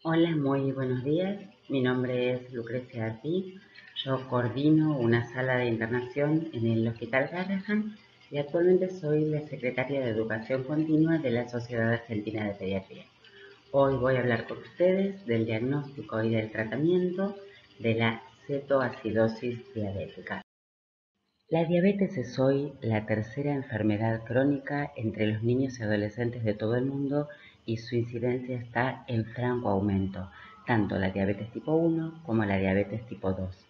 Hola, muy buenos días. Mi nombre es Lucrecia Artí. Yo coordino una sala de internación en el Hospital Garrahan y actualmente soy la secretaria de Educación Continua de la Sociedad Argentina de Pediatría. Hoy voy a hablar con ustedes del diagnóstico y del tratamiento de la cetoacidosis diabética. La diabetes es hoy la tercera enfermedad crónica entre los niños y adolescentes de todo el mundo y su incidencia está en franco aumento, tanto la diabetes tipo 1 como la diabetes tipo 2.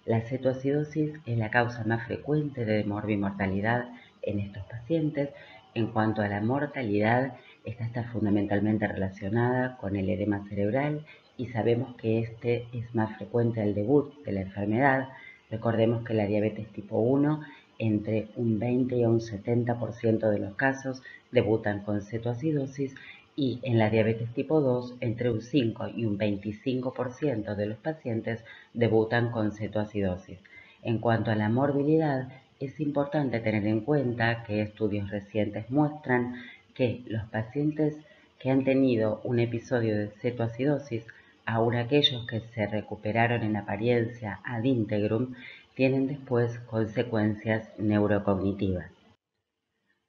La cetoacidosis es la causa más frecuente de morbimortalidad en estos pacientes. En cuanto a la mortalidad, esta está fundamentalmente relacionada con el edema cerebral y sabemos que este es más frecuente al debut de la enfermedad. Recordemos que la diabetes tipo 1, entre un 20 y un 70% de los casos debutan con cetoacidosis y en la diabetes tipo 2, entre un 5 y un 25% de los pacientes debutan con cetoacidosis. En cuanto a la morbilidad, es importante tener en cuenta que estudios recientes muestran que los pacientes que han tenido un episodio de cetoacidosis, aun aquellos que se recuperaron en apariencia ad integrum, tienen después consecuencias neurocognitivas.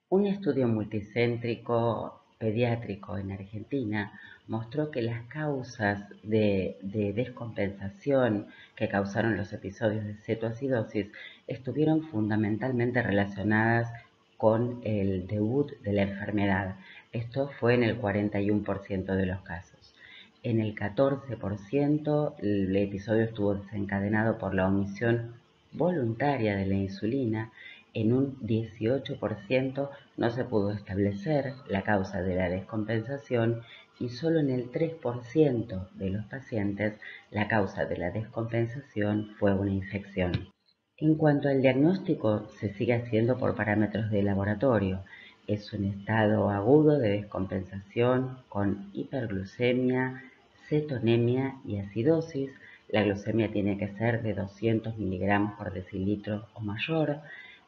Un estudio multicéntrico pediátrico en Argentina mostró que las causas de descompensación que causaron los episodios de cetoacidosis estuvieron fundamentalmente relacionadas con el debut de la enfermedad. Esto fue en el 41% de los casos. En el 14% el episodio estuvo desencadenado por la omisión voluntaria de la insulina. En un 18% no se pudo establecer la causa de la descompensación y solo en el 3% de los pacientes la causa de la descompensación fue una infección. En cuanto al diagnóstico, se sigue haciendo por parámetros de laboratorio. Es un estado agudo de descompensación con hiperglucemia, cetonemia y acidosis. La glucemia tiene que ser de 200 miligramos por decilitro o mayor.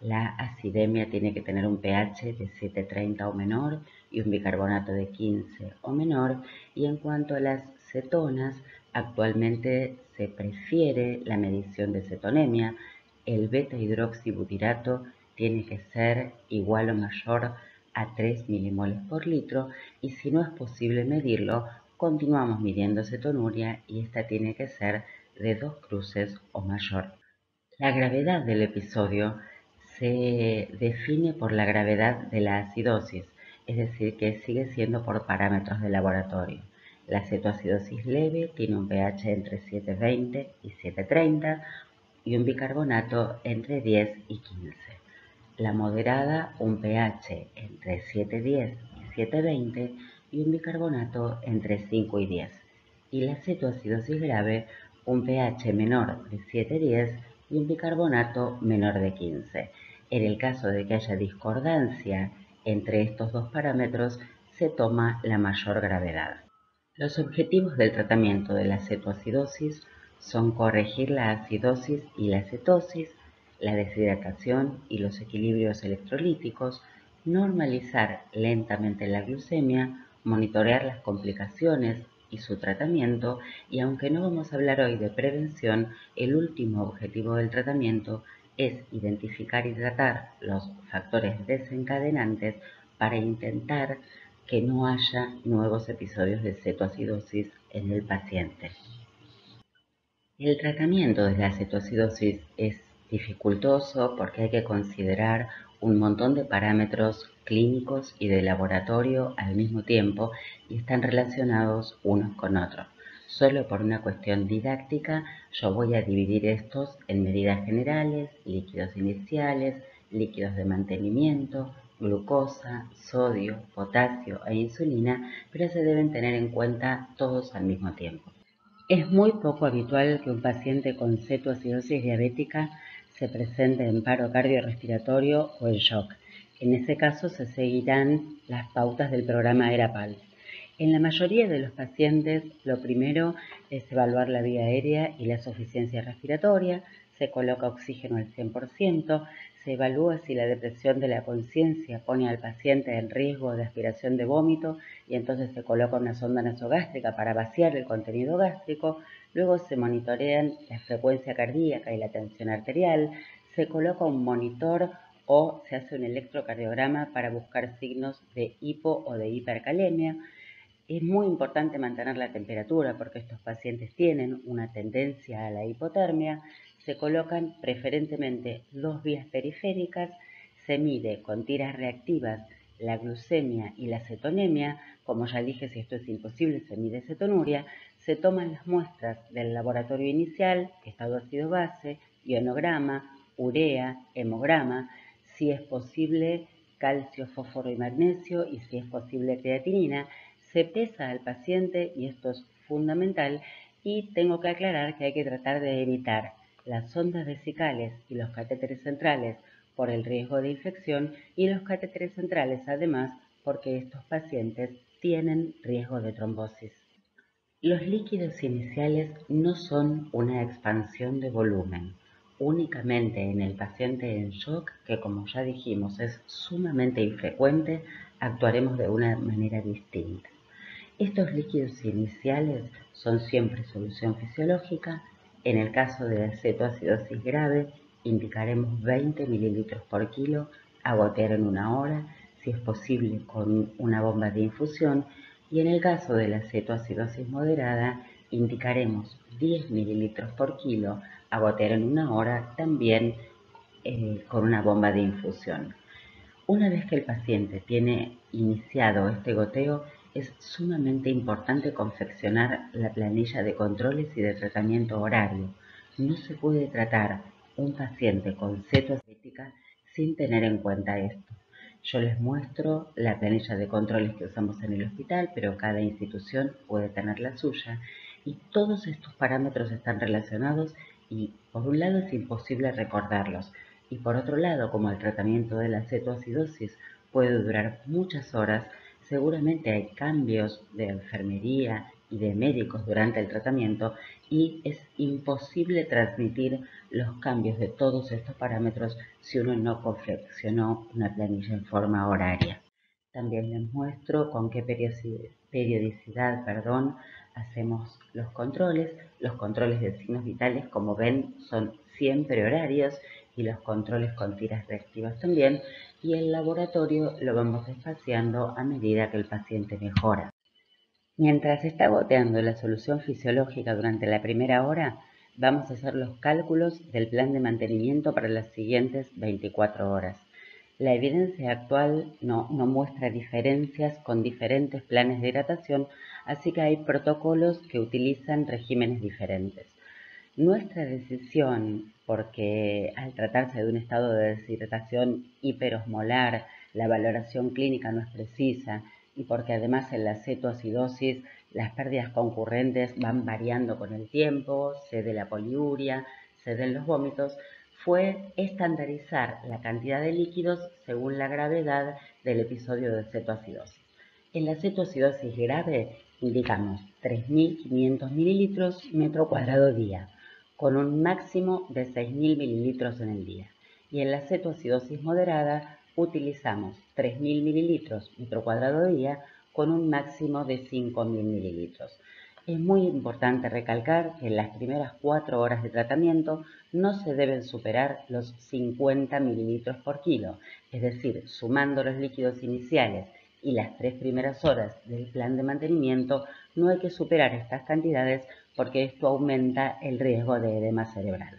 La acidemia tiene que tener un pH de 7,30 o menor y un bicarbonato de 15 o menor. Y en cuanto a las cetonas, actualmente se prefiere la medición de cetonemia. El beta-hidroxibutirato tiene que ser igual o mayor a 3 milimoles por litro y si no es posible medirlo, continuamos midiendo cetonuria y esta tiene que ser de 2 cruces o mayor. La gravedad del episodio se define por la gravedad de la acidosis, es decir, que sigue siendo por parámetros de laboratorio. La cetoacidosis leve tiene un pH entre 7,20 y 7,30 y un bicarbonato entre 10 y 15. La moderada, un pH entre 7,10 y 7,20 y un bicarbonato entre 5 y 10. Y la cetoacidosis grave, un pH menor de 7,10 y un bicarbonato menor de 15. En el caso de que haya discordancia entre estos dos parámetros, se toma la mayor gravedad. Los objetivos del tratamiento de la cetoacidosis son corregir la acidosis y la cetosis, la deshidratación y los equilibrios electrolíticos, normalizar lentamente la glucemia, monitorear las complicaciones y su tratamiento, y aunque no vamos a hablar hoy de prevención, el último objetivo del tratamiento es identificar y tratar los factores desencadenantes para intentar que no haya nuevos episodios de cetoacidosis en el paciente. El tratamiento de la cetoacidosis es dificultoso porque hay que considerar un montón de parámetros clínicos y de laboratorio al mismo tiempo y están relacionados unos con otros. Solo por una cuestión didáctica yo voy a dividir estos en medidas generales, líquidos iniciales, líquidos de mantenimiento, glucosa, sodio, potasio e insulina, pero se deben tener en cuenta todos al mismo tiempo. Es muy poco habitual que un paciente con cetoacidosis diabética se presente en paro cardiorrespiratorio o en shock. En ese caso se seguirán las pautas del programa ERAPAL. En la mayoría de los pacientes, lo primero es evaluar la vía aérea y la suficiencia respiratoria, se coloca oxígeno al 100%, se evalúa si la depresión de la conciencia pone al paciente en riesgo de aspiración de vómito y entonces se coloca una sonda nasogástrica para vaciar el contenido gástrico. Luego se monitorean la frecuencia cardíaca y la tensión arterial, se coloca un monitor o se hace un electrocardiograma para buscar signos de hipo o de hipercalemia. Es muy importante mantener la temperatura porque estos pacientes tienen una tendencia a la hipotermia. Se colocan preferentemente dos vías periféricas, se mide con tiras reactivas la glucemia y la cetonemia. Como ya dije, si esto es imposible, se mide cetonuria. Se toman las muestras del laboratorio inicial, estado ácido-base, ionograma, urea, hemograma, si es posible calcio, fósforo y magnesio, y si es posible creatinina. Se pesa al paciente, y esto es fundamental, y tengo que aclarar que hay que tratar de evitar las sondas vesicales y los catéteres centrales por el riesgo de infección, y los catéteres centrales además porque estos pacientes tienen riesgo de trombosis. Los líquidos iniciales no son una expansión de volumen. Únicamente en el paciente en shock, que como ya dijimos es sumamente infrecuente, actuaremos de una manera distinta. Estos líquidos iniciales son siempre solución fisiológica. En el caso de cetoacidosis grave, indicaremos 20 mililitros por kilo a gotear en una hora, si es posible con una bomba de infusión, y en el caso de la cetoacidosis moderada, indicaremos 10 mililitros por kilo a gotear en una hora, también con una bomba de infusión. Una vez que el paciente tiene iniciado este goteo, es sumamente importante confeccionar la planilla de controles y de tratamiento horario. No se puede tratar un paciente con cetoacidosis sin tener en cuenta esto. Yo les muestro la planilla de controles que usamos en el hospital, pero cada institución puede tener la suya, y todos estos parámetros están relacionados y por un lado es imposible recordarlos, y por otro lado, como el tratamiento de la cetoacidosis puede durar muchas horas, seguramente hay cambios de enfermería y de médicos durante el tratamiento, y es imposible transmitir los cambios de todos estos parámetros si uno no confeccionó una planilla en forma horaria. También les muestro con qué periodicidad hacemos los controles. Los controles de signos vitales, como ven, son siempre horarios, y los controles con tiras reactivas también, y el laboratorio lo vamos espaciando a medida que el paciente mejora. Mientras está goteando la solución fisiológica durante la primera hora, vamos a hacer los cálculos del plan de mantenimiento para las siguientes 24 horas. La evidencia actual no muestra diferencias con diferentes planes de hidratación, así que hay protocolos que utilizan regímenes diferentes. Nuestra decisión, porque al tratarse de un estado de deshidratación hiperosmolar, la valoración clínica no es precisa, y porque además en la cetoacidosis las pérdidas concurrentes van variando con el tiempo, cede la poliuria, ceden los vómitos, fue estandarizar la cantidad de líquidos según la gravedad del episodio de cetoacidosis. En la cetoacidosis grave indicamos 3.500 mililitros metro cuadrado día, con un máximo de 6.000 mililitros en el día. Y en la cetoacidosis moderada utilizamos 3.000 mililitros metro cuadrado día, con un máximo de 5.000 mililitros. Es muy importante recalcar que en las primeras 4 horas de tratamiento no se deben superar los 50 mililitros por kilo, es decir, sumando los líquidos iniciales y las 3 primeras horas del plan de mantenimiento, no hay que superar estas cantidades porque esto aumenta el riesgo de edema cerebral.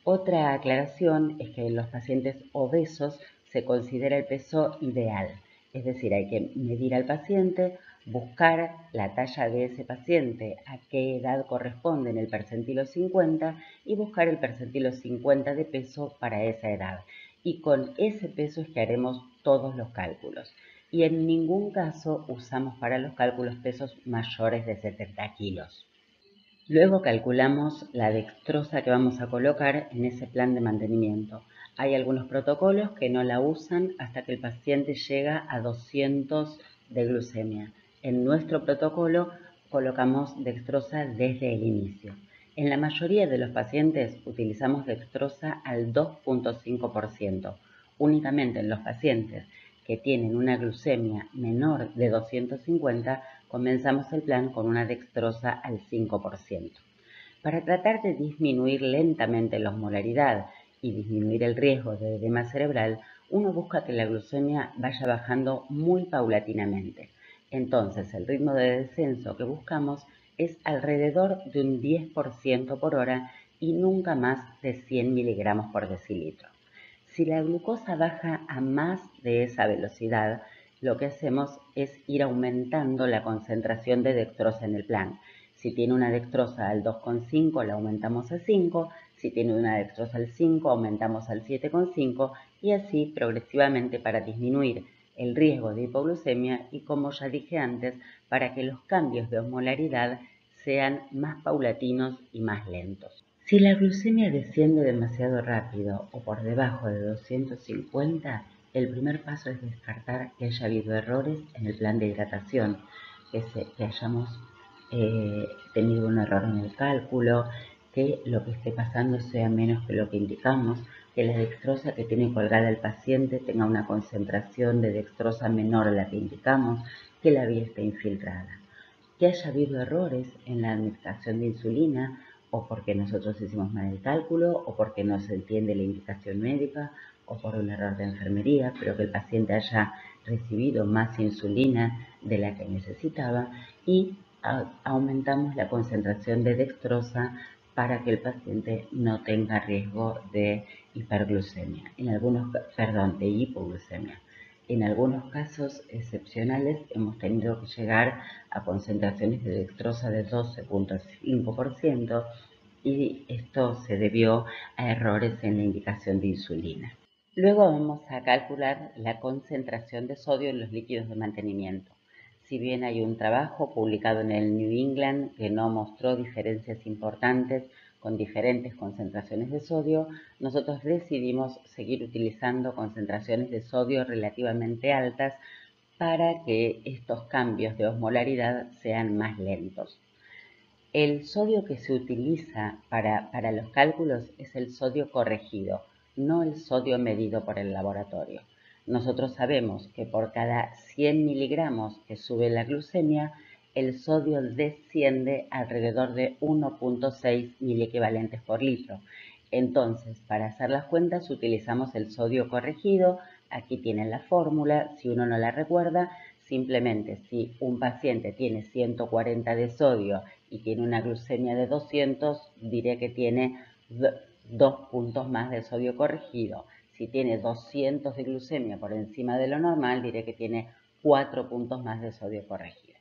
Otra aclaración es que en los pacientes obesos se considera el peso ideal, es decir, hay que medir al paciente, buscar la talla de ese paciente, a qué edad corresponde en el percentilo 50, y buscar el percentilo 50 de peso para esa edad. Y con ese peso es que haremos todos los cálculos. Y en ningún caso usamos para los cálculos pesos mayores de 70 kilos. Luego calculamos la dextrosa que vamos a colocar en ese plan de mantenimiento. Hay algunos protocolos que no la usan hasta que el paciente llega a 200 de glucemia. En nuestro protocolo colocamos dextrosa desde el inicio. En la mayoría de los pacientes utilizamos dextrosa al 2,5%. Únicamente en los pacientes que tienen una glucemia menor de 250, comenzamos el plan con una dextrosa al 5%. Para tratar de disminuir lentamente la osmolaridad y disminuir el riesgo de edema cerebral, uno busca que la glucemia vaya bajando muy paulatinamente. Entonces, el ritmo de descenso que buscamos es alrededor de un 10% por hora y nunca más de 100 miligramos por decilitro. Si la glucosa baja a más de esa velocidad, lo que hacemos es ir aumentando la concentración de dextrosa en el plan. Si tiene una dextrosa al 2,5, la aumentamos a 5. Si tiene una dextrosa al 5, aumentamos al 7,5 y así progresivamente para disminuir el riesgo de hipoglucemia y, como ya dije antes, para que los cambios de osmolaridad sean más paulatinos y más lentos. Si la glucemia desciende demasiado rápido o por debajo de 250, el primer paso es descartar que haya habido errores en el plan de hidratación, que hayamos tenido un error en el cálculo, que lo que esté pasando sea menos que lo que indicamos, que la dextrosa que tiene colgada el paciente tenga una concentración de dextrosa menor a la que indicamos, que la vía esté infiltrada, que haya habido errores en la administración de insulina, o porque nosotros hicimos mal el cálculo, o porque no se entiende la indicación médica, o por un error de enfermería, pero que el paciente haya recibido más insulina de la que necesitaba, y aumentamos la concentración de dextrosa para que el paciente no tenga riesgo de hiperglucemia, de hipoglucemia. En algunos casos excepcionales hemos tenido que llegar a concentraciones de dextrosa de 12,5% y esto se debió a errores en la indicación de insulina. Luego vamos a calcular la concentración de sodio en los líquidos de mantenimiento. Si bien hay un trabajo publicado en el New England que no mostró diferencias importantes con diferentes concentraciones de sodio, nosotros decidimos seguir utilizando concentraciones de sodio relativamente altas para que estos cambios de osmolaridad sean más lentos. El sodio que se utiliza para los cálculos es el sodio corregido, no el sodio medido por el laboratorio. Nosotros sabemos que por cada 100 miligramos que sube la glucemia, el sodio desciende alrededor de 1,6 miliequivalentes por litro. Entonces, para hacer las cuentas utilizamos el sodio corregido. Aquí tienen la fórmula. Si uno no la recuerda, simplemente si un paciente tiene 140 de sodio y tiene una glucemia de 200, diré que tiene 2 puntos más de sodio corregido. Si tiene 200 de glucemia por encima de lo normal, diré que tiene 4 puntos más de sodio corregido.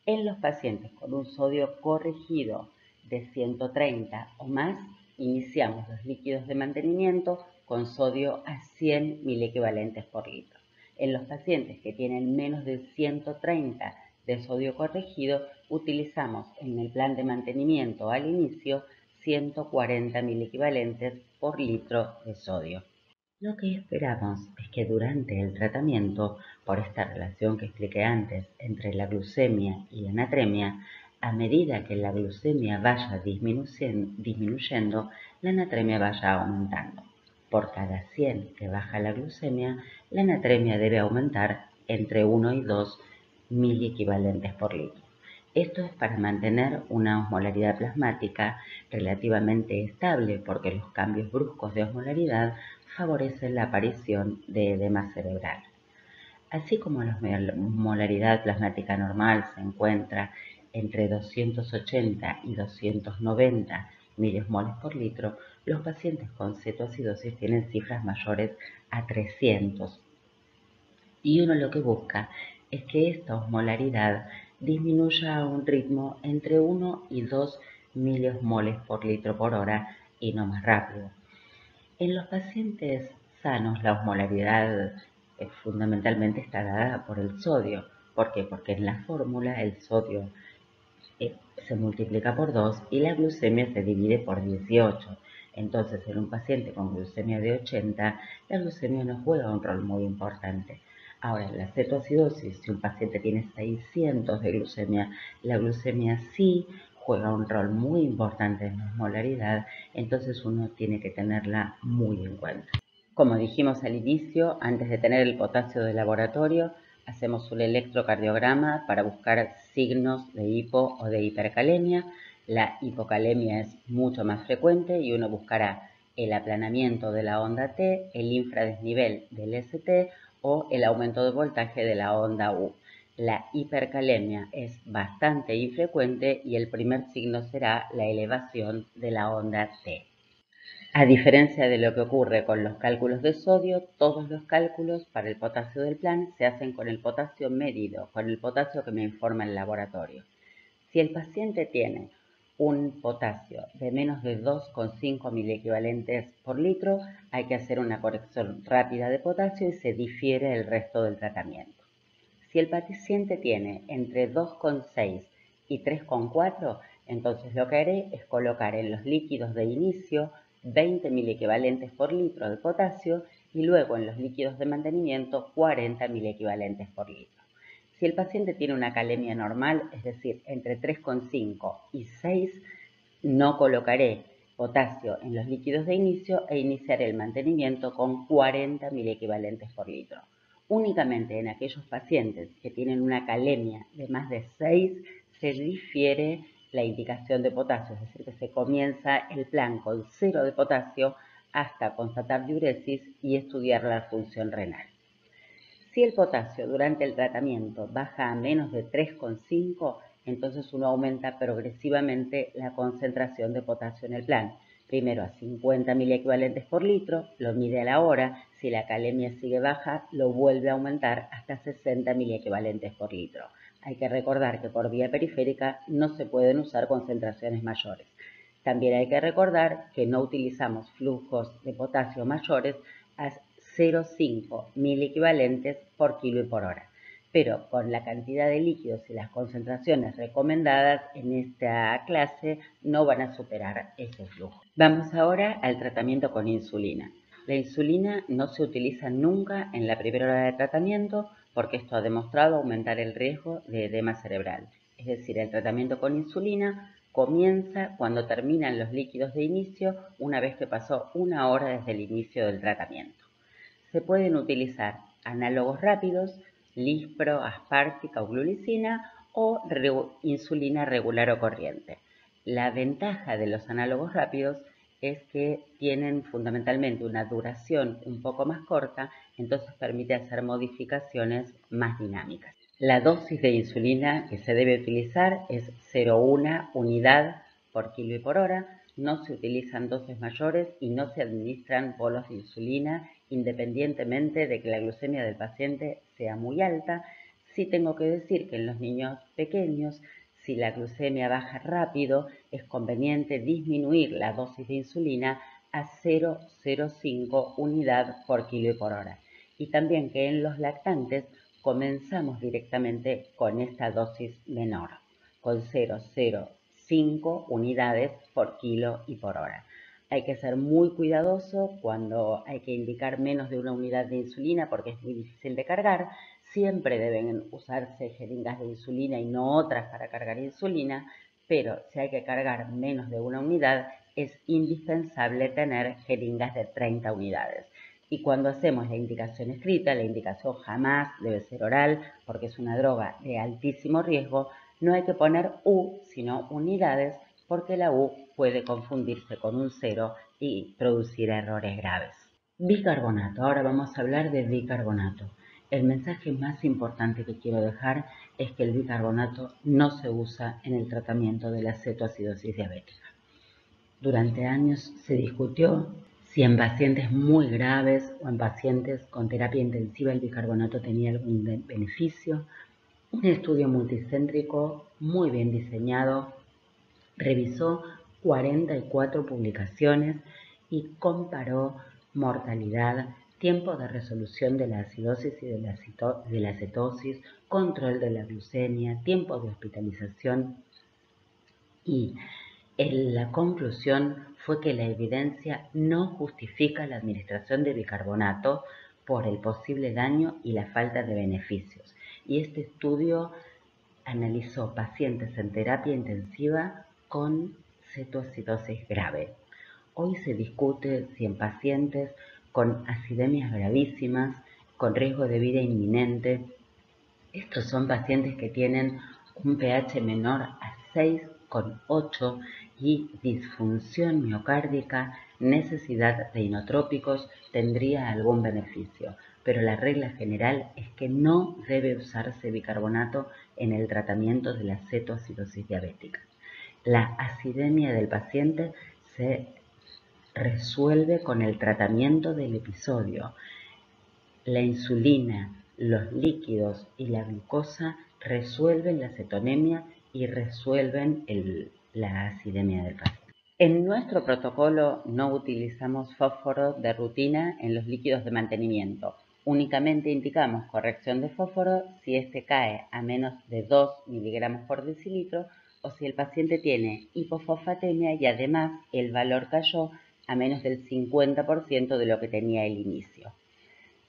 En los pacientes con un sodio corregido de 130 o más, iniciamos los líquidos de mantenimiento con sodio a 100 miliequivalentes por litro. En los pacientes que tienen menos de 130 de sodio corregido, utilizamos en el plan de mantenimiento al inicio 140 miliequivalentes por litro de sodio. Lo que esperamos es que durante el tratamiento, por esta relación que expliqué antes entre la glucemia y la natremia, a medida que la glucemia vaya disminuyendo, la natremia vaya aumentando. Por cada 100 que baja la glucemia, la natremia debe aumentar entre 1 y 2 miliequivalentes por litro. Esto es para mantener una osmolaridad plasmática relativamente estable, porque los cambios bruscos de osmolaridad favorecen la aparición de edema cerebral. Así como la osmolaridad plasmática normal se encuentra entre 280 y 290 milismoles por litro, los pacientes con cetoacidosis tienen cifras mayores a 300. Y uno lo que busca es que esta osmolaridad disminuya a un ritmo entre 1 y 2 milismoles por litro por hora y no más rápido. En los pacientes sanos la osmolaridad fundamentalmente está dada por el sodio. ¿Por qué? Porque en la fórmula el sodio se multiplica por 2 y la glucemia se divide por 18. Entonces, en un paciente con glucemia de 80, la glucemia no juega un rol muy importante. Ahora, en la cetoacidosis, si un paciente tiene 600 de glucemia, la glucemia sí juega un rol muy importante en la osmolaridad, entonces uno tiene que tenerla muy en cuenta. Como dijimos al inicio, antes de tener el potasio de laboratorio, hacemos un electrocardiograma para buscar signos de hipo o de hipercalemia. La hipocalemia es mucho más frecuente y uno buscará el aplanamiento de la onda T, el infradesnivel del ST o el aumento de voltaje de la onda U. La hipercalemia es bastante infrecuente y el primer signo será la elevación de la onda T. A diferencia de lo que ocurre con los cálculos de sodio, todos los cálculos para el potasio del plan se hacen con el potasio medido, con el potasio que me informa el laboratorio. Si el paciente tiene un potasio de menos de 2,5 miliequivalentes por litro, hay que hacer una corrección rápida de potasio y se difiere el resto del tratamiento. Si el paciente tiene entre 2,6 y 3,4, entonces lo que haré es colocar en los líquidos de inicio 20 miliequivalentes por litro de potasio y luego en los líquidos de mantenimiento 40 miliequivalentes por litro. Si el paciente tiene una calemia normal, es decir, entre 3,5 y 6, no colocaré potasio en los líquidos de inicio e iniciaré el mantenimiento con 40 miliequivalentes por litro. Únicamente en aquellos pacientes que tienen una calemia de más de 6 se difiere la indicación de potasio, es decir, que se comienza el plan con 0 de potasio hasta constatar diuresis y estudiar la función renal. Si el potasio durante el tratamiento baja a menos de 3,5, entonces uno aumenta progresivamente la concentración de potasio en el plan. Primero a 50 miliequivalentes por litro, lo mide a la hora, si la calemia sigue baja, lo vuelve a aumentar hasta 60 miliequivalentes por litro. Hay que recordar que por vía periférica no se pueden usar concentraciones mayores. También hay que recordar que no utilizamos flujos de potasio mayores a 0,5 miliequivalentes por kilo y por hora. Pero con la cantidad de líquidos y las concentraciones recomendadas en esta clase no van a superar ese flujo. Vamos ahora al tratamiento con insulina. La insulina no se utiliza nunca en la primera hora de tratamiento porque esto ha demostrado aumentar el riesgo de edema cerebral. Es decir, el tratamiento con insulina comienza cuando terminan los líquidos de inicio una vez que pasó una hora desde el inicio del tratamiento. Se pueden utilizar análogos rápidos, lispro, aspartica o glulicina o insulina regular o corriente. La ventaja de los análogos rápidos es que tienen fundamentalmente una duración un poco más corta, entonces permite hacer modificaciones más dinámicas. La dosis de insulina que se debe utilizar es 0,1 unidad por kilo y por hora. No se utilizan dosis mayores y no se administran bolos de insulina independientemente de que la glucemia del paciente sea muy alta. Sí tengo que decir que en los niños pequeños, si la glucemia baja rápido, es conveniente disminuir la dosis de insulina a 0,05 unidad por kilo y por hora. Y también que en los lactantes comenzamos directamente con esta dosis menor, con 0,05 unidades por kilo y por hora. Hay que ser muy cuidadoso cuando hay que indicar menos de una unidad de insulina porque es muy difícil de cargar. Siempre deben usarse jeringas de insulina y no otras para cargar insulina, pero si hay que cargar menos de una unidad, es indispensable tener jeringas de 30 unidades. Y cuando hacemos la indicación escrita, la indicación jamás debe ser oral porque es una droga de altísimo riesgo, no hay que poner U, sino unidades, porque la U puede confundirse con un 0 y producir errores graves. Bicarbonato. Ahora vamos a hablar de bicarbonato. El mensaje más importante que quiero dejar es que el bicarbonato no se usa en el tratamiento de la cetoacidosis diabética. Durante años se discutió si en pacientes muy graves o en pacientes con terapia intensiva el bicarbonato tenía algún beneficio. Un estudio multicéntrico muy bien diseñado revisó 44 publicaciones y comparó mortalidad, tiempo de resolución de la acidosis y de la cetosis, control de la glucemia, tiempo de hospitalización y la conclusión fue que la evidencia no justifica la administración de bicarbonato por el posible daño y la falta de beneficios. Y este estudio analizó pacientes en terapia intensiva con cetoacidosis grave. Hoy se discute si en pacientes con acidemias gravísimas, con riesgo de vida inminente, estos son pacientes que tienen un pH menor a 6,8 y disfunción miocárdica, necesidad de inotrópicos, tendría algún beneficio, pero la regla general es que no debe usarse bicarbonato en el tratamiento de la cetoacidosis diabética. La acidemia del paciente se resuelve con el tratamiento del episodio. La insulina, los líquidos y la glucosa resuelven la cetonemia y resuelven la acidemia del paciente. En nuestro protocolo no utilizamos fósforo de rutina en los líquidos de mantenimiento. Únicamente indicamos corrección de fósforo si este cae a menos de 2 miligramos por decilitro o si el paciente tiene hipofosfatemia y además el valor cayó a menos del 50% de lo que tenía al inicio.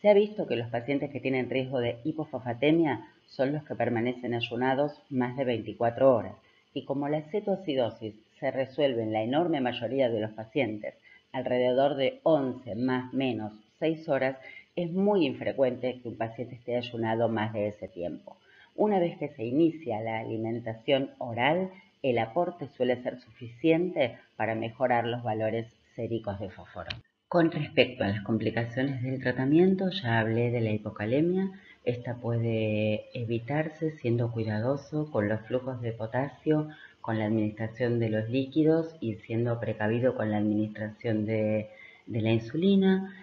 Se ha visto que los pacientes que tienen riesgo de hipofosfatemia son los que permanecen ayunados más de 24 horas y como la cetoacidosis se resuelve en la enorme mayoría de los pacientes alrededor de 11 más menos 6 horas, es muy infrecuente que un paciente esté ayunado más de ese tiempo. Una vez que se inicia la alimentación oral, el aporte suele ser suficiente para mejorar los valores séricos de fósforo. Con respecto a las complicaciones del tratamiento, ya hablé de la hipocalemia. Esta puede evitarse siendo cuidadoso con los flujos de potasio, con la administración de los líquidos y siendo precavido con la administración de la insulina,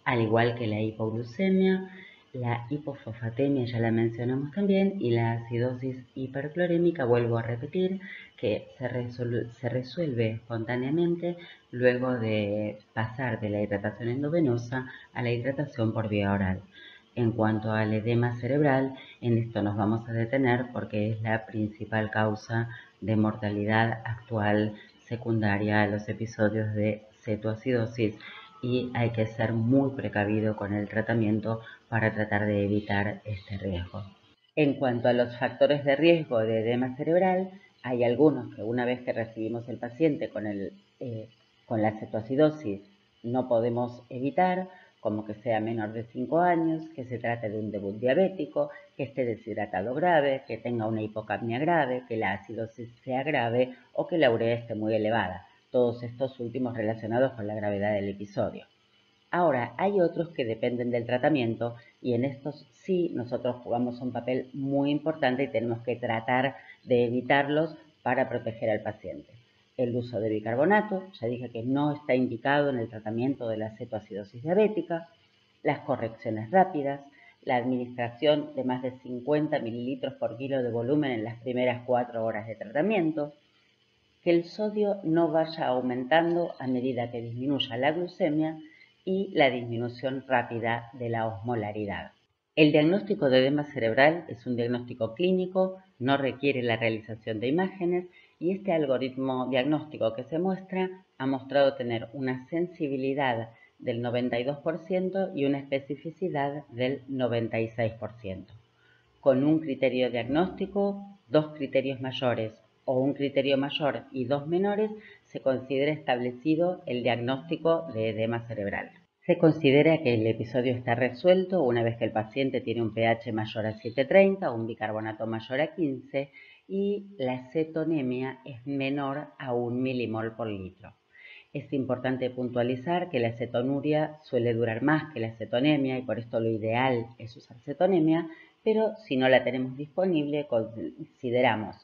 al igual que la hipoglucemia. La hipofosfatemia ya la mencionamos también y la acidosis hiperclorémica, vuelvo a repetir, que se resuelve espontáneamente luego de pasar de la hidratación endovenosa a la hidratación por vía oral. En cuanto al edema cerebral, en esto nos vamos a detener porque es la principal causa de mortalidad actual secundaria a los episodios de cetoacidosis y hay que ser muy precavido con el tratamiento para tratar de evitar este riesgo. En cuanto a los factores de riesgo de edema cerebral, hay algunos que una vez que recibimos el paciente con la cetoacidosis no podemos evitar, como que sea menor de 5 años, que se trate de un debut diabético, que esté deshidratado grave, que tenga una hipocapnia grave, que la acidosis sea grave o que la urea esté muy elevada. Todos estos últimos relacionados con la gravedad del episodio. Ahora, hay otros que dependen del tratamiento y en estos sí nosotros jugamos un papel muy importante y tenemos que tratar de evitarlos para proteger al paciente. El uso de bicarbonato, ya dije que no está indicado en el tratamiento de la cetoacidosis diabética, las correcciones rápidas, la administración de más de 50 mililitros por kilo de volumen en las primeras 4 horas de tratamiento, que el sodio no vaya aumentando a medida que disminuya la glucemia y la disminución rápida de la osmolaridad. El diagnóstico de edema cerebral es un diagnóstico clínico, no requiere la realización de imágenes y este algoritmo diagnóstico que se muestra ha mostrado tener una sensibilidad del 92% y una especificidad del 96%. Con un criterio diagnóstico, 2 criterios mayores o un criterio mayor y 2 menores, se considera establecido el diagnóstico de edema cerebral. Se considera que el episodio está resuelto una vez que el paciente tiene un pH mayor a 7,30 o un bicarbonato mayor a 15 y la cetonemia es menor a 1 milimol por litro. Es importante puntualizar que la cetonuria suele durar más que la cetonemia y por esto lo ideal es usar cetonemia, pero si no la tenemos disponible consideramos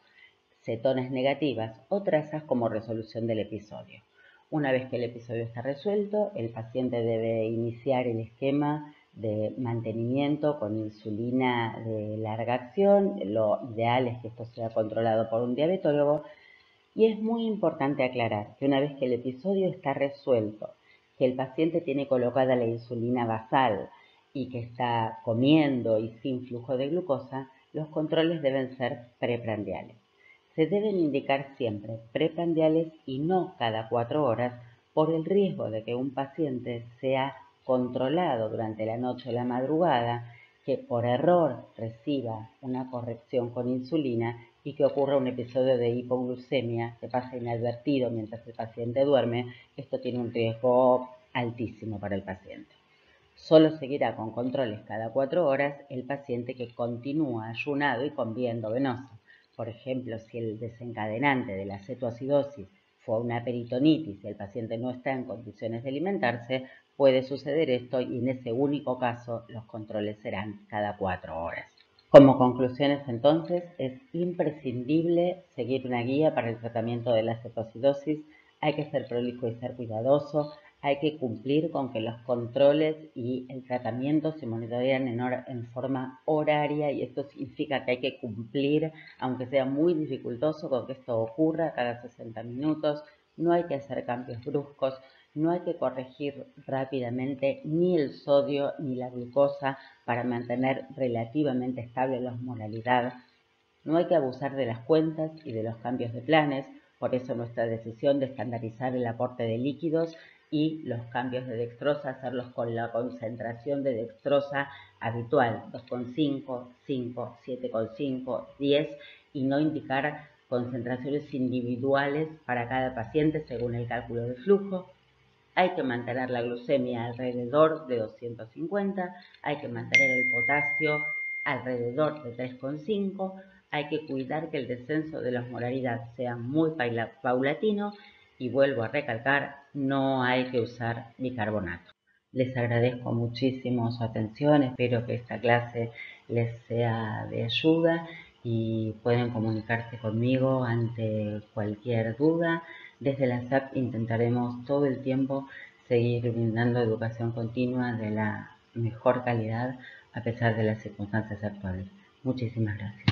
cetonas negativas o trazas como resolución del episodio. Una vez que el episodio está resuelto, el paciente debe iniciar el esquema de mantenimiento con insulina de larga acción. Lo ideal es que esto sea controlado por un diabetólogo. Y es muy importante aclarar que una vez que el episodio está resuelto, que el paciente tiene colocada la insulina basal y que está comiendo y sin flujo de glucosa, los controles deben ser preprandiales. Se deben indicar siempre preprandiales y no cada 4 horas por el riesgo de que un paciente sea controlado durante la noche o la madrugada, que por error reciba una corrección con insulina y que ocurra un episodio de hipoglucemia que pasa inadvertido mientras el paciente duerme, esto tiene un riesgo altísimo para el paciente. Solo seguirá con controles cada 4 horas el paciente que continúa ayunado y con vía endovenosa. Por ejemplo, si el desencadenante de la cetoacidosis fue una peritonitis y el paciente no está en condiciones de alimentarse, puede suceder esto y en ese único caso los controles serán cada 4 horas. Como conclusiones entonces, es imprescindible seguir una guía para el tratamiento de la cetoacidosis, hay que ser prolijo y ser cuidadoso, hay que cumplir con que los controles y el tratamiento se monitorean en forma horaria y esto significa que hay que cumplir, aunque sea muy dificultoso, con que esto ocurra cada 60 minutos, no hay que hacer cambios bruscos, no hay que corregir rápidamente ni el sodio ni la glucosa para mantener relativamente estable la osmolaridad. No hay que abusar de las cuentas y de los cambios de planes, por eso nuestra decisión de estandarizar el aporte de líquidos y los cambios de dextrosa, hacerlos con la concentración de dextrosa habitual, 2,5, 5, 7,5, 10 y no indicar concentraciones individuales para cada paciente según el cálculo de flujo. Hay que mantener la glucemia alrededor de 250, hay que mantener el potasio alrededor de 3,5, hay que cuidar que el descenso de la osmolaridad sea muy paulatino y vuelvo a recalcar, no hay que usar bicarbonato. Les agradezco muchísimo su atención, espero que esta clase les sea de ayuda y pueden comunicarse conmigo ante cualquier duda. Desde la SAP intentaremos todo el tiempo seguir brindando educación continua de la mejor calidad a pesar de las circunstancias actuales. Muchísimas gracias.